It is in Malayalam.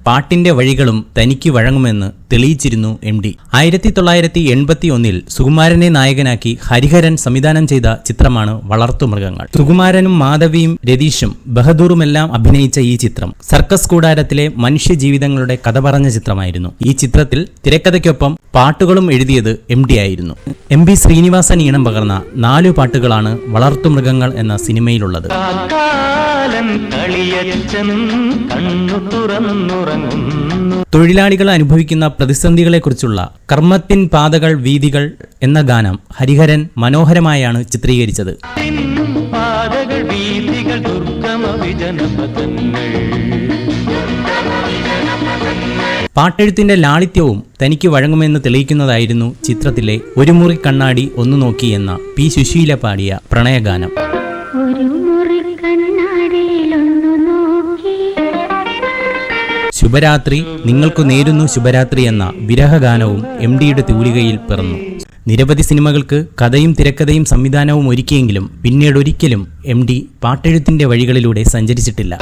പാട്ടിന്റെ വഴികളും തനിക്ക് വഴങ്ങുമെന്ന് തെളിയിച്ചിരുന്നു MD. 1981 സുകുമാരനെ നായകനാക്കി ഹരിഹരൻ സംവിധാനം ചെയ്ത ചിത്രമാണ് വളർത്തുമൃഗങ്ങൾ. സുകുമാരനും മാധവിയും രതീഷും ബഹദൂറുമെല്ലാം അഭിനയിച്ച ഈ ചിത്രം സർക്കസ് കൂടാരത്തിലെ മനുഷ്യജീവിതങ്ങളുടെ കഥ പറഞ്ഞ ചിത്രമായിരുന്നു. ഈ ചിത്രത്തിൽ തിരക്കഥയ്ക്കൊപ്പം പാട്ടുകളും എഴുതിയത് MD ആയിരുന്നു. MB ശ്രീനിവാസൻ ഈണം പകർന്ന 4 പാട്ടുകളാണ് വളർത്തുമൃഗങ്ങൾ എന്ന സിനിമയിലുള്ളത്. തൊഴിലാളികൾ അനുഭവിക്കുന്ന പ്രതിസന്ധികളെക്കുറിച്ചുള്ള കർമ്മത്തിൻ പാതകൾ വീതികൾ എന്ന ഗാനം ഹരിഹരൻ മനോഹരമായാണ് ചിത്രീകരിച്ചത്. പാട്ടെഴുത്തിന്റെ ലാളിത്യവും തനിക്ക് വഴങ്ങുമെന്ന് തെളിയിക്കുന്നതായിരുന്നു ചിത്രത്തിലെ ഒരു മുറി കണ്ണാടി ഒന്നു നോക്കി എന്ന P. സുശീല പാടിയ പ്രണയഗാനം. ശുഭരാത്രി, നിങ്ങൾക്ക് നേരുന്നു ശുഭരാത്രി എന്ന വിരഹഗാനവും MDയുടെ തൂലികയിൽ പിറന്നു. നിരവധി സിനിമകൾക്ക് കഥയും തിരക്കഥയും സംവിധാനവും ഒരുക്കിയെങ്കിലും പിന്നീടൊരിക്കലും MD പാട്ടെഴുത്തിന്റെ വഴികളിലൂടെ സഞ്ചരിച്ചിട്ടില്ല.